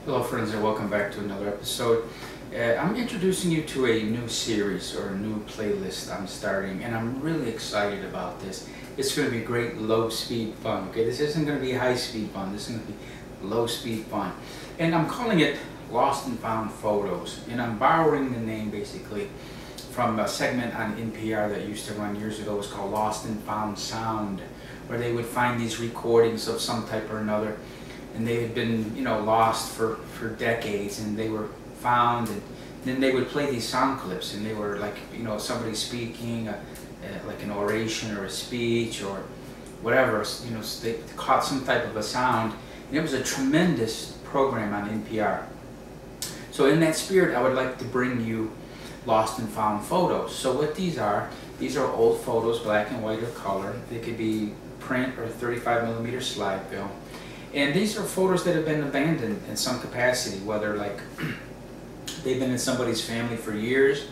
Hello friends, and welcome back to another episode. I'm introducing you to a new series or a new playlist I'm starting, and I'm really excited about this. It's going to be great low speed fun. Okay, this isn't going to be high speed fun, this is going to be low speed fun. And I'm calling it Lost and Found Photos, and I'm borrowing the name basically from a segment on NPR that used to run years ago. It was called Lost and Found Sound, where they would find these recordings of some type or another, and they had been, lost for decades, and they were found, and then they would play these sound clips, and they were like, somebody speaking, like an oration or a speech or whatever, they caught some type of a sound, and it was a tremendous program on NPR. So in that spirit, I would like to bring you Lost and Found Photos. So what these are old photos, black and white or color. They could be print or 35mm slide film. And these are photos that have been abandoned in some capacity, whether like they've been in somebody's family for years,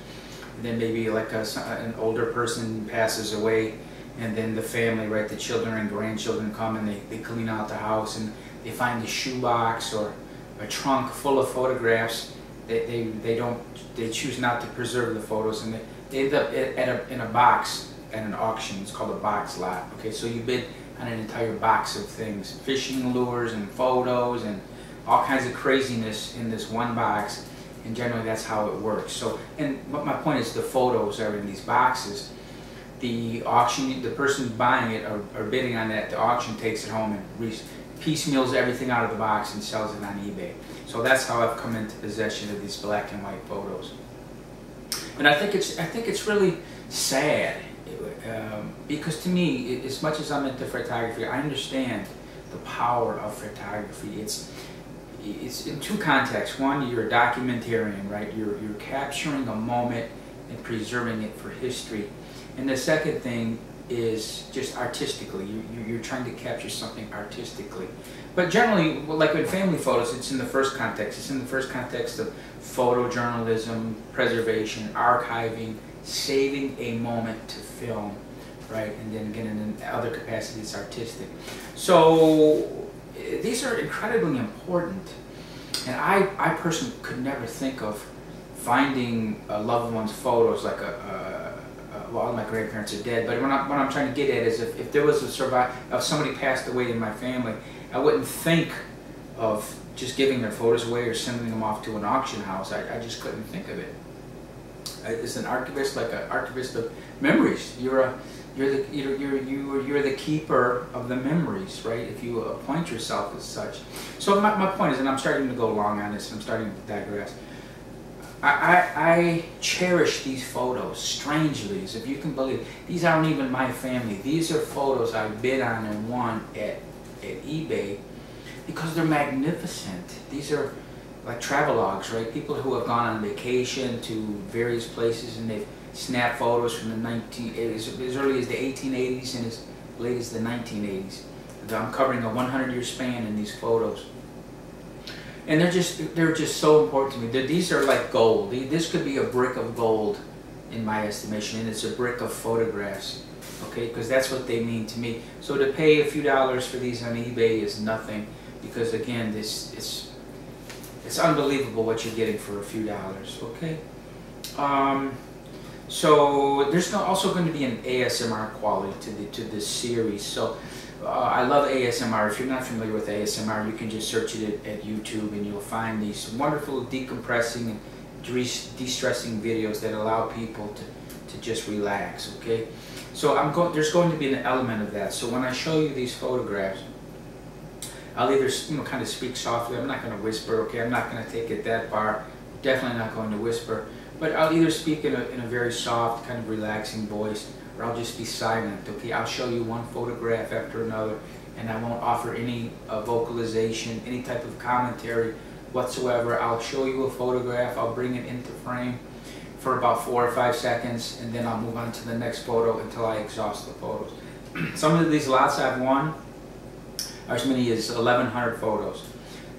and then maybe like an older person passes away, and then the family, right, the children and grandchildren come and they clean out the house and they find a shoebox or a trunk full of photographs. They choose not to preserve the photos, and they end up in a box at an auction. It's called a box lot. Okay, so you bid on an entire box of things, fishing lures and photos and all kinds of craziness in this one box, and generally that's how it works. So, and what my point is, the photos are in these boxes. The person buying it or bidding on that, the auction takes it home and piecemeals everything out of the box and sells it on eBay. So that's how I've come into possession of these black and white photos. And I think it's really sad. Because to me, as much as I'm into photography, I understand the power of photography. It's in two contexts. One, you're a documentarian, right? You're capturing a moment and preserving it for history. And the second thing is just artistically. You're trying to capture something artistically. But generally, like in family photos, it's in the first context. It's in the first context of photojournalism, preservation, archiving, saving a moment to film, right? And then again, in other capacities, artistic. So these are incredibly important. And I personally could never think of finding a loved one's photos, like well, all my grandparents are dead, but what I'm trying to get at is if there was if somebody passed away in my family, I wouldn't think of just giving their photos away or sending them off to an auction house. I just couldn't think of it. As an archivist, like an archivist of memories, you're the keeper of the memories, right? If you appoint yourself as such. So my point is, and I'm starting to go long on this, and I'm starting to digress. I cherish these photos strangely, as if you can believe. These aren't even my family. These are photos I bid on and won at eBay because they're magnificent. These are like travelogues, right? People who have gone on vacation to various places and they've snapped photos from the as early as the 1880s and as late as the 1980s. I'm covering a 100-year span in these photos. And they're just so important to me. These are like gold. This could be a brick of gold in my estimation, and it's a brick of photographs, okay? Because that's what they mean to me. So to pay a few dollars for these on eBay is nothing, because again, it's unbelievable what you're getting for a few dollars, okay? So there's also going to be an ASMR quality to this series. So I love ASMR. If you're not familiar with ASMR, you can just search it at YouTube and you'll find these wonderful decompressing and de-stressing videos that allow people to just relax, okay? So there's going to be an element of that. So when I show you these photographs, I'll either kind of speak softly. I'm not going to whisper, okay? I'm not going to take it that far. Definitely not going to whisper. But I'll either speak in a very soft, kind of relaxing voice, or I'll just be silent, okay? I'll show you one photograph after another, and I won't offer any vocalization, any type of commentary whatsoever. I'll show you a photograph, I'll bring it into frame for about 4 or 5 seconds, and then I'll move on to the next photo until I exhaust the photos. Some of these lots I've won are as many as 1,100 photos,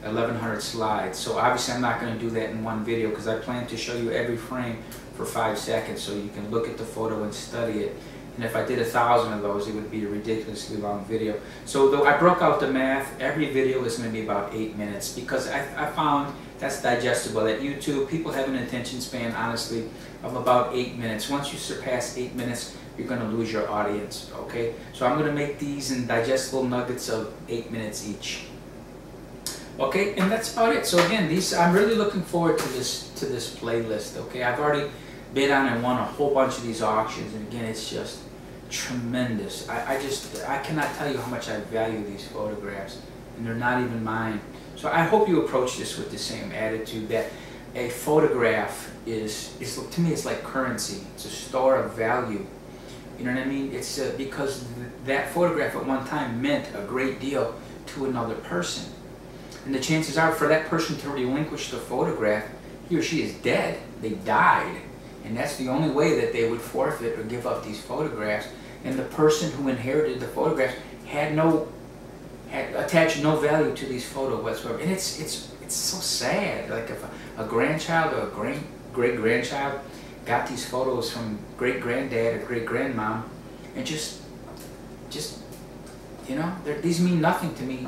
1,100 slides. So obviously I'm not going to do that in one video because I plan to show you every frame for 5 seconds so you can look at the photo and study it And if I did 1,000 of those, it would be a ridiculously long video. So though I broke out the math, every video is going to be about 8 minutes, because I found that's digestible. At YouTube, people have an attention span, honestly, of about 8 minutes. Once you surpass 8 minutes, you're going to lose your audience, okay? So I'm going to make these in digestible nuggets of 8 minutes each. Okay, and that's about it. So again, I'm really looking forward to this playlist, okay? I've already bid on and won a whole bunch of these auctions, and again, it's just tremendous. I cannot tell you how much I value these photographs, and they're not even mine. So I hope you approach this with the same attitude, that a photograph is to me, it's like currency. It's a store of value. You know what I mean? It's because that photograph at one time meant a great deal to another person. And the chances are for that person to relinquish the photograph, he or she is dead. They died. And that's the only way that they would forfeit or give up these photographs. And the person who inherited the photographs had attached no value to these photos whatsoever. And it's so sad. Like if a grandchild or a great-grandchild got these photos from great-granddad or great-grandmom, and just you know, these mean nothing to me.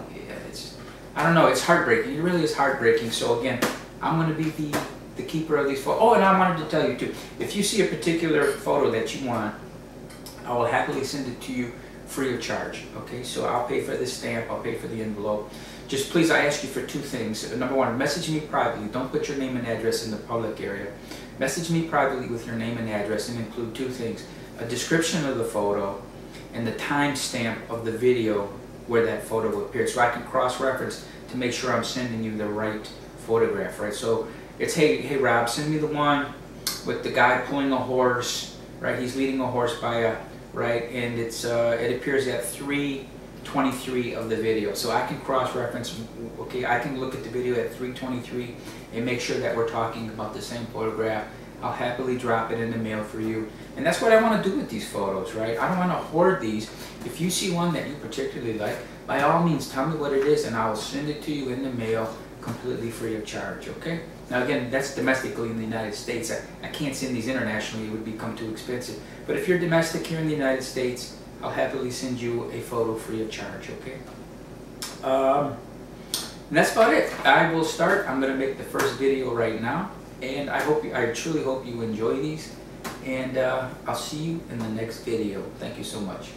I don't know, it's heartbreaking. It really is heartbreaking. So again, I'm going to be the keeper of these photos. Oh, and I wanted to tell you too, if you see a particular photo that you want, I will happily send it to you free of charge. Okay, so I'll pay for the stamp, I'll pay for the envelope. Just please, I ask you for two things. Number one, message me privately. Don't put your name and address in the public area. Message me privately with your name and address, and include two things: a description of the photo and the timestamp of the video where that photo will appear, so I can cross-reference to make sure I'm sending you the right photograph, right? So it's, hey Rob, send me the one with the guy pulling a horse, right? He's leading a horse by a, right? And it appears at 3:23 of the video. So I can cross-reference, okay, I can look at the video at 3:23 and make sure that we're talking about the same photograph. I'll happily drop it in the mail for you. And that's what I want to do with these photos, right? I don't want to hoard these. If you see one that you particularly like, by all means, tell me what it is, and I'll send it to you in the mail completely free of charge, okay? Now again, that's domestically in the United States. I can't send these internationally, it would become too expensive. But if you're domestic here in the United States, I'll happily send you a photo free of charge, okay? And that's about it. I will start. I'm going to make the first video right now, and I truly hope you enjoy these, and I'll see you in the next video. Thank you so much.